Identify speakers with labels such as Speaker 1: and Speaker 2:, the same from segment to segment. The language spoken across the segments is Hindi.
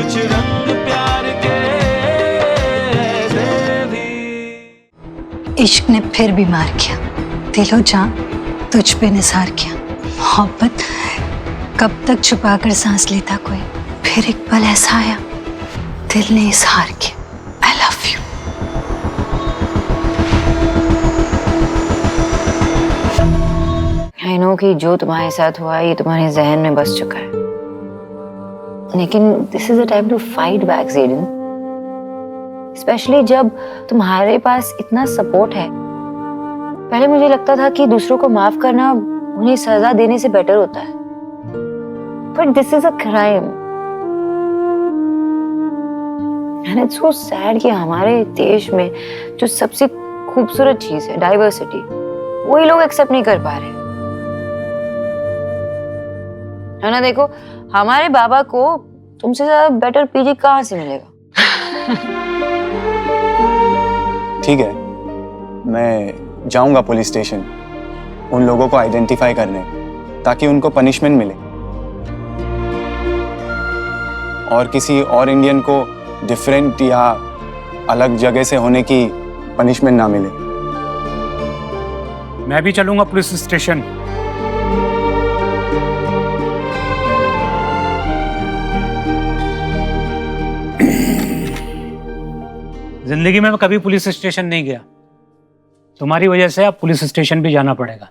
Speaker 1: कुछ रंग प्यार के ऐसे भी।
Speaker 2: इश्क ने फिर भी मार किया, दिलो जान तुझ पे निसार किया। मोहब्बत कब तक छुपाकर सांस लेता कोई, फिर एक पल ऐसा आया दिल ने इजहार किया, I love you.
Speaker 3: I know कि जो तुम्हारे साथ हुआ ये तुम्हारे जहन में बस चुका है, लेकिन this is a time to fight back Zayden, specially जब तुम्हारे पास इतना सपोर्ट है। पहले मुझे लगता था कि दूसरों को माफ करना उन्हें सजा देने से बेटर होता है, but this is a crime and it's so sad कि हमारे देश में जो सबसे खूबसूरत चीज है डाइवर्सिटी, वही लोग एक्सेप्ट नहीं कर पा रहे है ना। देखो हमारे बाबा को तुमसे ज्यादा बेटर पीजी कहाँ से मिलेगा।
Speaker 4: ठीक है, मैं जाऊंगा पुलिस स्टेशन उन लोगों को आइडेंटिफाई करने, ताकि उनको पनिशमेंट मिले और किसी और इंडियन को डिफरेंट या अलग जगह से होने की पनिशमेंट ना मिले।
Speaker 5: मैं भी चलूंगा पुलिस स्टेशन। जिंदगी में मैं कभी पुलिस स्टेशन नहीं गया, तुम्हारी वजह से अब पुलिस स्टेशन भी जाना पड़ेगा।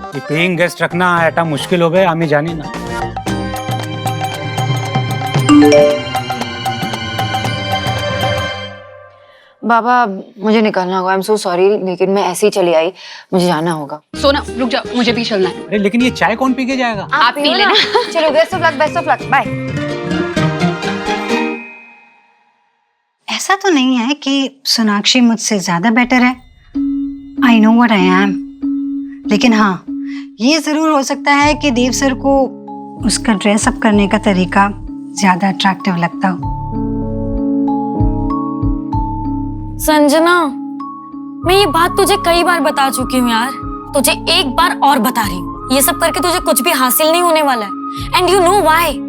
Speaker 5: ये पेइंग गेस्ट रखना ऐटा मुश्किल हो गया, हमें जानी ना।
Speaker 3: बाबा मुझे निकलना होगा, आई एम सो सॉरी, लेकिन मैं ऐसे ही चली आई, मुझे जाना होगा।
Speaker 6: सोना रुक जाओ, मुझे भी चलना है।
Speaker 5: अरे लेकिन ये चाय कौन पी के जाएगा?
Speaker 6: आप पी लेना।
Speaker 3: चलो बेस्ट ऑफ लक, बाय।
Speaker 2: ऐसा तो नहीं है कि सोनाक्षी मुझसे ज्यादा बेटर है, I know what I am, लेकिन हाँ ये जरूर हो सकता है कि देव सर को उसका ड्रेस अप करने का तरीका ज्यादा अट्रैक्टिव लगता हो।
Speaker 7: संजना, मैं ये बात तुझे कई बार बता चुकी हूँ यार, तुझे एक बार और बता रही हूँ, ये सब करके तुझे कुछ भी हासिल नहीं होने वाला है। And you know why.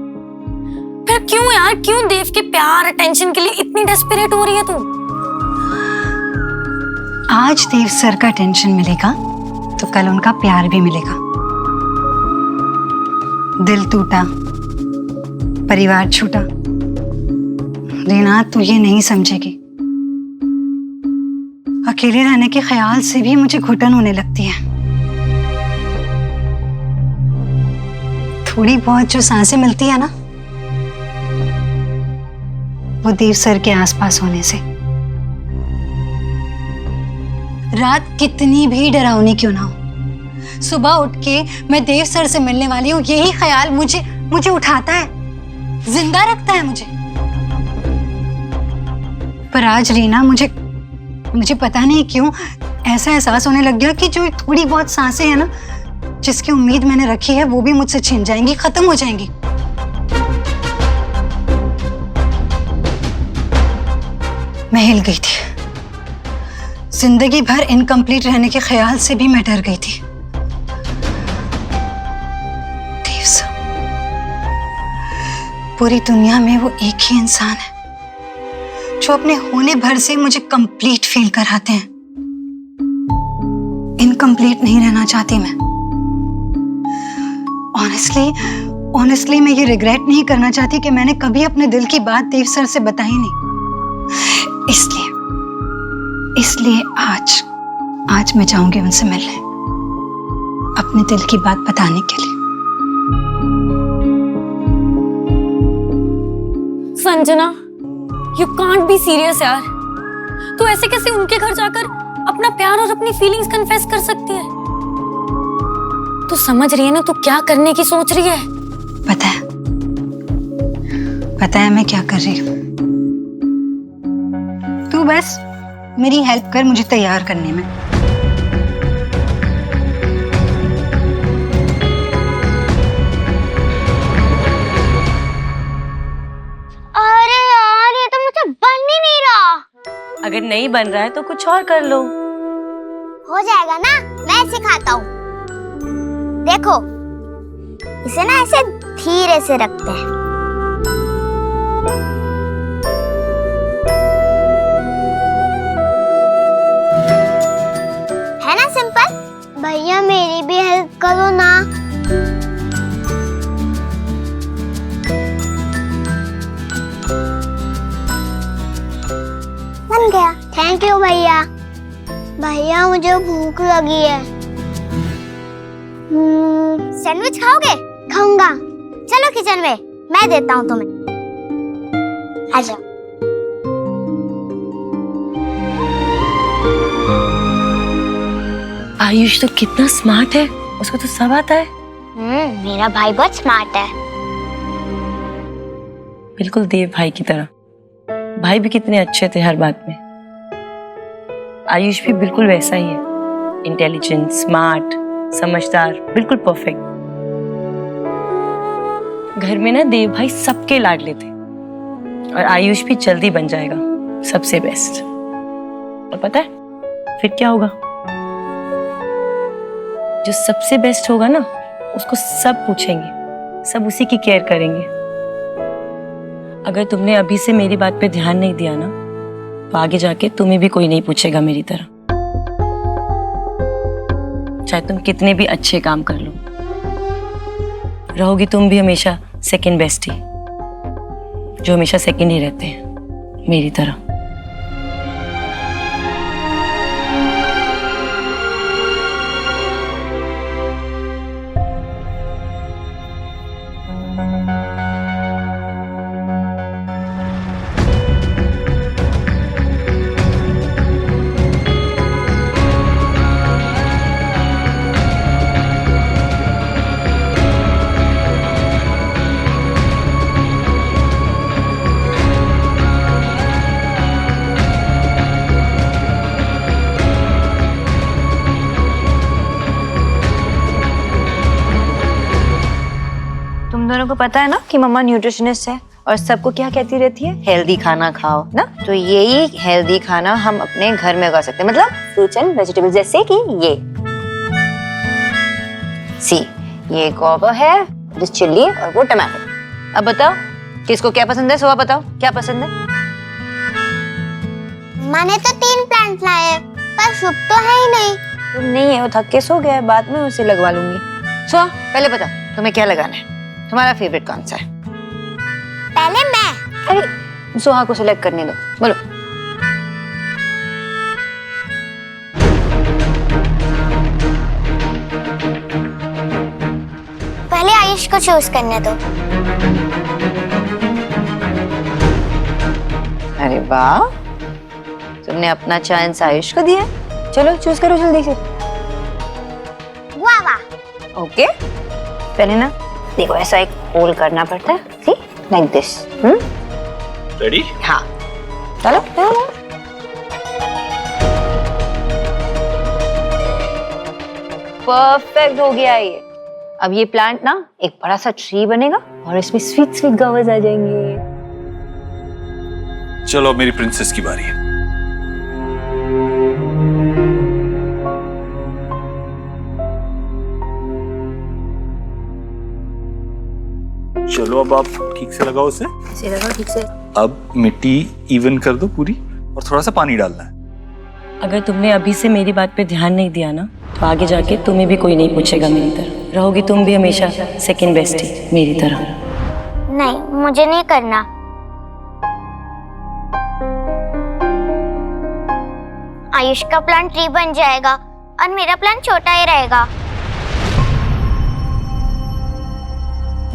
Speaker 7: फिर क्यों यार, क्यों देव के प्यार अटेंशन के लिए इतनी डेस्परेट हो रही है तू?
Speaker 2: आज देव सर का अटेंशन मिलेगा तो कल उनका प्यार भी मिलेगा। दिल टूटा, परिवार छूटा, रीना तू ये नहीं समझेगी। अकेले रहने के ख्याल से भी मुझे घुटन होने लगती है। थोड़ी बहुत जो सांसें मिलती है ना, वो देव सर के आसपास होने से। रात कितनी भी डरावनी क्यों ना हो, सुबह उठ के मैं देव सर से मिलने वाली हूँ, यही ख्याल मुझे उठाता है, जिंदा रखता है मुझे। पर आज रीना मुझे पता नहीं क्यों ऐसा एहसास होने लग गया कि जो थोड़ी बहुत सांसें हैं ना, जिसकी उम्मीद मैंने रखी है, वो भी मुझसे छिन जाएंगी, खत्म हो जाएंगी। मैं हिल गई थी, जिंदगी भर इनकम्प्लीट रहने के ख्याल से भी मैं डर गई थी। देव सर, पूरी दुनिया में वो एक ही इंसान है जो अपने होने भर से मुझे कंप्लीट फील कराते हैं। इनकम्प्लीट नहीं रहना चाहती मैं। ऑनेस्टली मैं ये रिग्रेट नहीं करना चाहती कि मैंने कभी अपने दिल की बात देव सर से बताई नहीं। इसलिए आज मैं जाऊंगी उनसे मिलने, अपने दिल की बात बताने के लिए।
Speaker 7: Sanjana, you can't be serious यार। तू ऐसे कैसे उनके घर जाकर अपना प्यार और अपनी फीलिंग्स कन्फेस कर सकती है? तू समझ रही है ना तू क्या करने की सोच रही है?
Speaker 2: पता है मैं क्या कर रही हूँ। तू बस मेरी हेल्प कर मुझे तैयार करने में।
Speaker 8: अरे यार ये तो मुझे बन ही नहीं रहा।
Speaker 9: अगर नहीं बन रहा है तो कुछ और कर लो।
Speaker 8: हो जाएगा ना, मैं सिखाता हूँ। देखो, इसे ना ऐसे धीरे से रखते हैं। है ना सिंपल? भैया मेरी भी हेल्प करो ना। बन गया। थैंक यू भैया। भैया मुझे भूख लगी है। सैंडविच खाओगे? खाऊंगा। चलो किचन में, मैं देता हूँ तुम्हें। आ जाओ।
Speaker 9: आयुष तो कितना स्मार्ट है, उसको तो सब आता है।
Speaker 8: मेरा भाई बहुत स्मार्ट है।
Speaker 9: बिल्कुल देव भाई की तरह। भाई भी कितने अच्छे थे हर बात में। आयुष भी बिल्कुल वैसा ही है, इंटेलिजेंट, स्मार्ट, समझदार, बिल्कुल परफेक्ट। घर में ना देव भाई सबके लाडले थे और आयुष भी जल्दी बन जाएगा सबसे बेस्ट। और पता है फिर क्या होगा? जो सबसे बेस्ट होगा ना उसको सब पूछेंगे, सब उसी की केयर करेंगे। अगर तुमने अभी से मेरी बात पे ध्यान नहीं दिया ना तो आगे जाके तुम्हें भी कोई नहीं पूछेगा मेरी तरह, चाहे तुम कितने भी अच्छे काम कर लो। रहोगी तुम भी हमेशा सेकंड बेस्ट ही, जो हमेशा सेकंड ही रहते हैं मेरी तरह।
Speaker 3: तुम दोनों को पता है ना कि मम्मा न्यूट्रिशनिस्ट है और सबको क्या कहती रहती है, हेल्दी खाना खाओ ना। तो यही हेल्दी खाना हम अपने घर में उगा सकते हैं, मतलब फ्रूट्स एंड वेजिटेबल्स, जैसे कि ये ये गोबर है, दिस चिल्ली और वो टमाटो। अब बताओ किसको क्या पसंद है? सोहा बताओ क्या पसंद है?
Speaker 8: मैंने तो 3 प्लांट लाए पर शुभ तो है ही नहीं।
Speaker 3: तुम नहीं है, वो थक के सो गया है, बाद में उसे लगवा लूंगी। सोहा पहले बताओ तुम्हें क्या लगाना है, तुम्हारा फेवरेट कौन सा है?
Speaker 8: पहले मैं।
Speaker 3: अरे सोहा को सिलेक्ट करने दो, बोलो।
Speaker 8: पहले आयुष को चूज करने दो।
Speaker 3: अरे वाह, तुमने अपना चांस आयुष को दिया। चलो चूज करो जल्दी से।
Speaker 8: वाह वाह।
Speaker 3: ओके, पहले ना देखो ऐसा एक होल करना पड़ता है, सी लाइक दिस।
Speaker 1: रेडी?
Speaker 3: हाँ चलो चलो। परफेक्ट हो गया ये। अब ये प्लांट ना एक बड़ा सा ट्री बनेगा और इसमें स्वीट स्वीट गवर्स आ जाएंगे।
Speaker 1: चलो मेरी प्रिंसेस की बारी है। चलो अब आप ठीक से लगाओ उसे।
Speaker 3: लगाओ ठीक से।
Speaker 1: अब मिट्टी इवन कर दो पूरी और थोड़ा सा पानी डालना है।
Speaker 9: अगर तुमने अभी से मेरी बात पे ध्यान नहीं दिया ना तो आगे जाके तुम्हें भी कोई नहीं पूछेगा मेरी तरह। रहोगी तुम भी हमेशा सेकंड बेस्ट ही मेरी तरह।
Speaker 8: नहीं, मुझे नहीं करना। आयुष का प्लान ट्री बन जाएगा और मेरा प्लान छोटा ही रहेगा।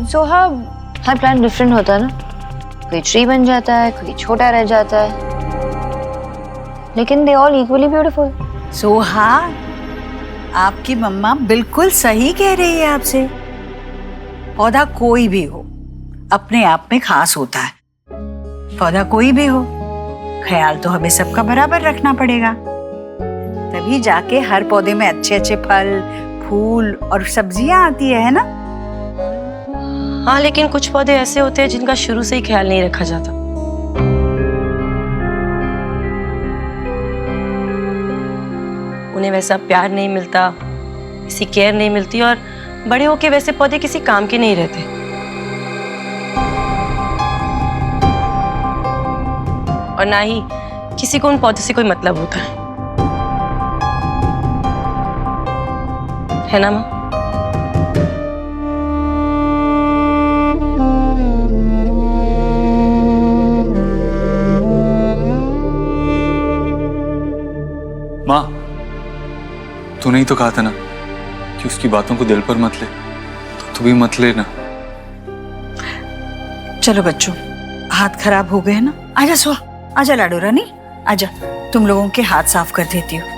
Speaker 3: सोहा, हर प्लान डिफरेंट होता है ना, कोई ट्री बन जाता है, कोई छोटा रह जाता है, लेकिन they all equally beautiful.
Speaker 10: Soha, आपकी मम्मा बिल्कुल सही कह रही है आपसे। पौधा कोई भी हो अपने आप में खास होता है। पौधा कोई भी हो, ख्याल तो हमें सबका बराबर रखना पड़ेगा, तभी जाके हर पौधे में अच्छे अच्छे फल, फूल और सब्जियां आती है ना।
Speaker 9: हाँ, लेकिन कुछ पौधे ऐसे होते हैं जिनका शुरू से ही ख्याल नहीं रखा जाता। उन्हें वैसा प्यार नहीं मिलता, किसी केयर नहीं मिलती और बड़े होके वैसे पौधे किसी काम के नहीं रहते। और ना ही किसी को उन पौधों से कोई मतलब होता है ना माँ?
Speaker 1: माँ, तूने ही तो कहा था ना कि उसकी बातों को दिल पर मत ले, तो तू भी मत लेना।
Speaker 10: चलो बच्चों, हाथ खराब हो गए ना, आजा सुहा, आजा लाडो रानी, आजा, तुम लोगों के हाथ साफ कर देती हूँ।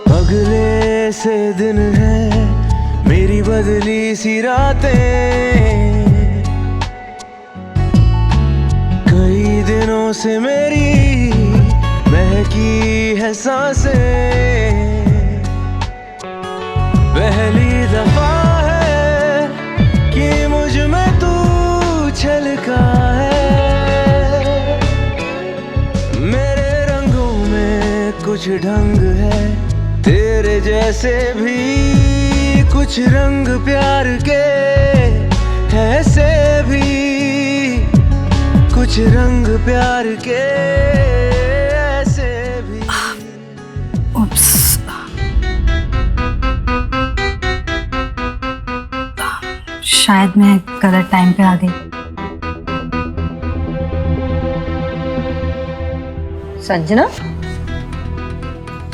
Speaker 11: अगले से दिन है मेरी बदली सी रातें, कई दिनों से मेरी महकी है सांसें, पहली दफा है कि मुझ में तू छलका है, मेरे रंगों में कुछ ढंग है, तेरे जैसे भी कुछ रंग प्यार के, ऐसे भी कुछ रंग प्यार के, ऐसे भी।
Speaker 2: उप्स, शायद मैं गलत टाइम पे आ गई।
Speaker 3: संजना,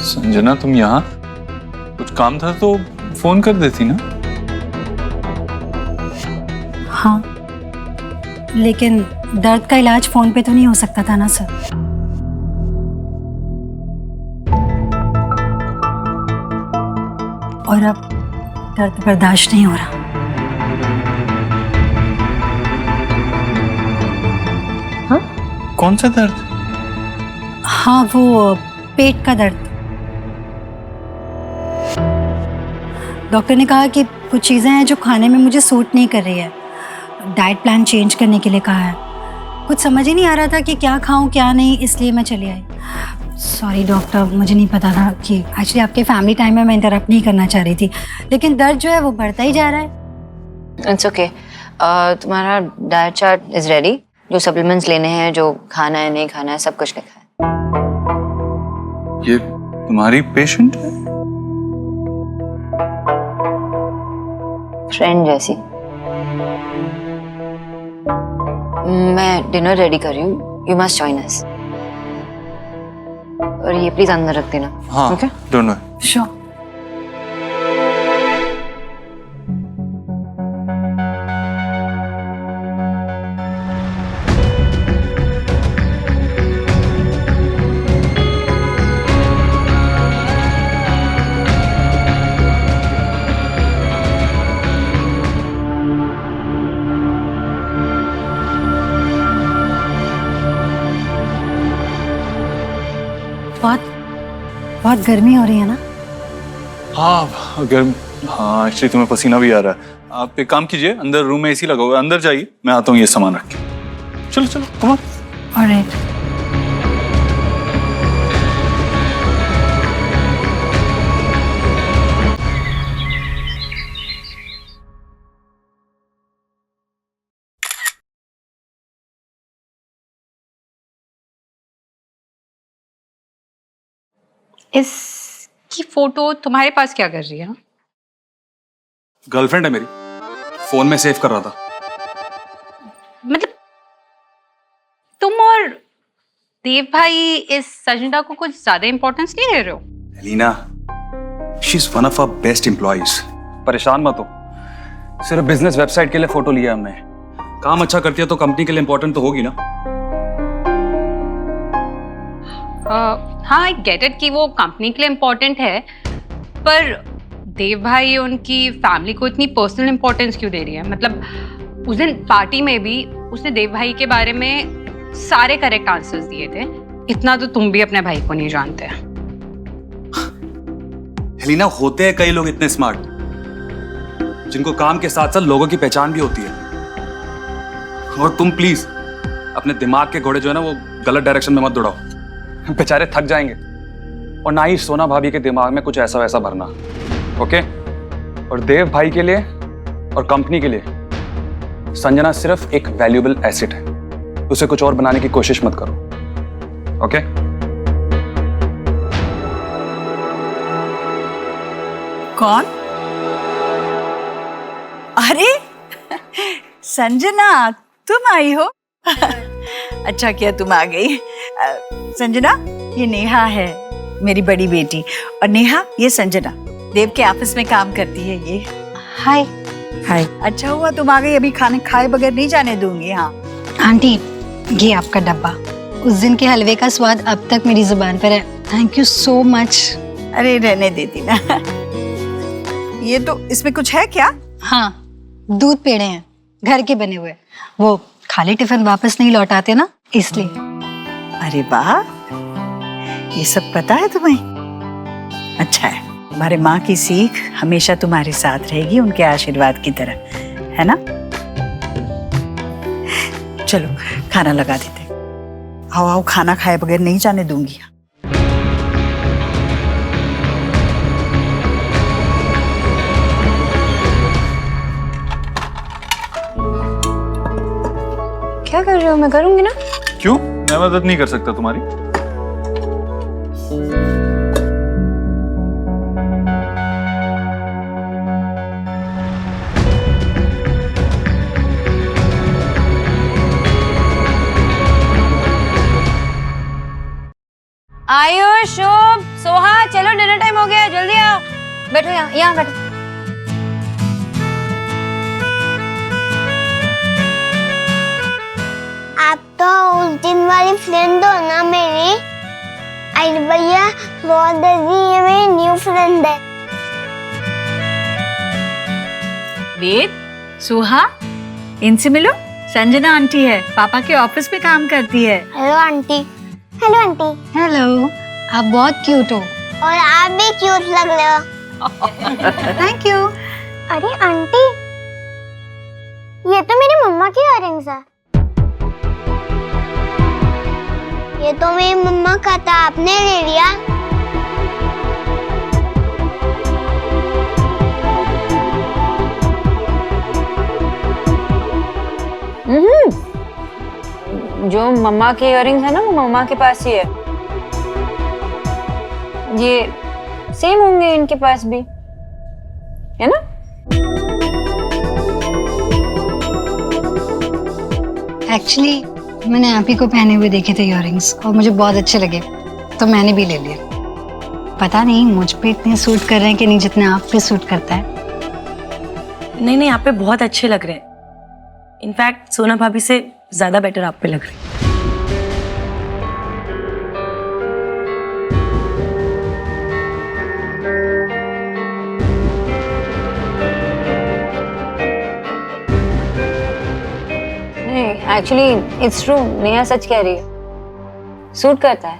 Speaker 1: संजना तुम यहाँ? कुछ काम था तो फोन कर देती ना।
Speaker 2: हाँ, लेकिन दर्द का इलाज फोन पे तो नहीं हो सकता था ना सर। और अब दर्द बर्दाश्त नहीं हो रहा।
Speaker 1: हाँ? कौन सा दर्द?
Speaker 2: हाँ, वो पेट का दर्द। डॉक्टर ने कहा कि कुछ चीज़ें हैं जो खाने में मुझे सूट नहीं कर रही है। डाइट प्लान चेंज करने के लिए कहा है। कुछ समझ ही नहीं आ रहा था कि क्या खाऊं क्या नहीं, इसलिए मैं चली आई। सॉरी डॉक्टर, मुझे नहीं पता था कि एक्चुअली आपके फैमिली टाइम में मैं इंटरप्ट नहीं करना चाह रही थी, लेकिन दर्द जो है वो बढ़ता ही जा रहा है।
Speaker 3: It's okay. तुम्हारा डाइट चार्ट इज रेडी। जो सप्लीमेंट्स लेने हैं, जो खाना है नहीं खाना है, सब कुछ लिखा है।
Speaker 1: ये तुम्हारी पेशेंट है?
Speaker 3: फ्रेंड जैसी। मैं डिनर रेडी कर रही हूँ, यू मस्ट जॉइन अस। और ये प्लीज अंदर रख देना।
Speaker 1: हाँ,
Speaker 3: ओके,
Speaker 1: डोंट वरी।
Speaker 2: श्योर। बहुत गर्मी हो रही है ना?
Speaker 1: हाँ, अगर हाँ एक्चुअली तुम्हें पसीना भी आ रहा है। आप एक काम कीजिए, अंदर रूम में एसी लगा हुआ है, अंदर जाइए, मैं आता हूँ ये सामान रख के। चलो चलो, कम ऑन।
Speaker 2: ऑलराइट।
Speaker 6: इसकी फोटो तुम्हारे पास क्या कर रही है?
Speaker 1: गर्लफ्रेंड है मेरी, फोन में सेव कर रहा था।
Speaker 6: मतलब तुम और देव भाई इस सजदा को कुछ ज्यादा इंपॉर्टेंस नहीं दे रहे हो?
Speaker 12: Elina, she is one of our best employees. परेशान मत हो, सिर्फ बिजनेस वेबसाइट के लिए फोटो लिया हमने। काम अच्छा करती है तो कंपनी के लिए इंपॉर्टेंट तो होगी ना।
Speaker 6: हाँ आई गेट इट कि वो कंपनी के लिए इम्पोर्टेंट है, पर देव भाई उनकी फैमिली को इतनी पर्सनल इम्पोर्टेंस क्यों दे रही है? मतलब उस दिन पार्टी में भी उसने देव भाई के बारे में सारे करेक्ट आंसर्स दिए थे। इतना तो तुम भी अपने भाई को नहीं जानते।
Speaker 12: हेलिना, होते हैं कई लोग इतने स्मार्ट जिनको काम के साथ साथ लोगों की पहचान भी होती है। और तुम प्लीज अपने दिमाग के घोड़े जो है ना वो गलत डायरेक्शन में मत दौड़ाओ, बेचारे थक जाएंगे। और ना ही सोना भाभी के दिमाग में कुछ ऐसा वैसा भरना, ओके? और देव भाई के लिए और कंपनी के लिए संजना सिर्फ एक वैल्यूएबल एसेट है, उसे कुछ और बनाने की कोशिश मत करो, ओके?
Speaker 10: कौन? अरे संजना, तुम आई हो? अच्छा किया तुम आ गई। संजना, ये नेहा है, मेरी बड़ी बेटी। और नेहा, ये संजना देव के ऑफिस में काम करती है। ये
Speaker 2: हाय।
Speaker 10: हाय। अच्छा हुआ तुम आ गई, अभी खाने खाए बगैर नहीं जाने दूंगी। हाँ
Speaker 2: आंटी, ये आपका डब्बा, उस दिन के हलवे का स्वाद अब तक मेरी जुबान पर है। Thank you so much.
Speaker 10: अरे रहने देती ना। ये तो, इसमें कुछ है क्या?
Speaker 2: हाँ, दूध पेड़े हैं, घर के बने हुए। वो खाली टिफिन वापस नहीं लौटाते ना, इसलिए।
Speaker 10: अरे वाह, ये सब पता है तुम्हें? अच्छा है, हमारे माँ की सीख हमेशा तुम्हारे साथ रहेगी, उनके आशीर्वाद की तरह, है ना? चलो खाना लगा देते। आओ आओ, खाना खाए बगैर नहीं जाने दूंगी।
Speaker 3: क्या कर रहे हो? मैं करूंगी ना।
Speaker 1: क्यों? मैं मदद नहीं कर सकता तुम्हारी?
Speaker 3: आयुष, शुभ, सोहा, चलो डिनर टाइम हो गया, जल्दी आओ। बैठो यहाँ बैठो।
Speaker 8: आप तो उस दिन वाली फ्रेंड हो ना मेरी? अरे भैया बहुत दर्दी, ये मेरी न्यू फ्रेंड है।
Speaker 10: वेद, सुहा, इनसे मिलो। संजना आंटी है, पापा के ऑफिस में काम करती है।
Speaker 8: Hello aunty. Hello aunty.
Speaker 2: Hello, आप बहुत क्यूट हो।
Speaker 8: और आप भी क्यूट लग रहे हो।
Speaker 2: Thank you.
Speaker 8: अरे आंटी, ये तो मेरी मम्मा की इयररिंग्स है। ये तो मेरी मम्मा का था, आपने ले लिया।
Speaker 3: जो मम्मा के इयररिंग्स है ना, वो मम्मा के पास ही है। ये सेम होंगे इनके पास भी, है ना?
Speaker 2: एक्चुअली मैंने आप ही को पहने हुए देखे थे इयररिंग्स, और मुझे बहुत अच्छे लगे, तो मैंने भी ले लिए। पता नहीं मुझ पे इतने सूट कर रहे हैं कि नहीं जितने आप पे सूट करता है।
Speaker 9: नहीं नहीं, आप पे बहुत अच्छे लग रहे हैं। इनफैक्ट सोना भाभी से ज्यादा बेटर आप पे लग रहे हैं।
Speaker 3: एक्चुअली इट्स ट्रू, नेहा सच कह रही है, सूट करता है।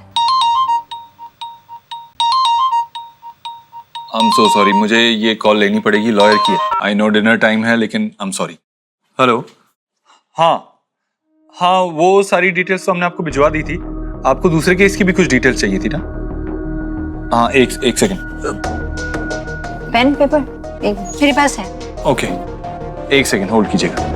Speaker 1: आई एम सो सॉरी, मुझे ये कॉल लेनी पड़ेगी, लॉयर की है। आई नो डिनर टाइम है, लेकिन आई एम सॉरी। हेलो। हाँ हाँ, वो सारी डिटेल्स तो हमने आपको भिजवा दी थी। आपको दूसरे केस की भी कुछ डिटेल्स चाहिए थी ना? हाँ, एक सेकंड।
Speaker 3: पेन पेपर एक
Speaker 2: मेरे पास है।
Speaker 1: ओके, एक सेकंड होल्ड कीजिएगा।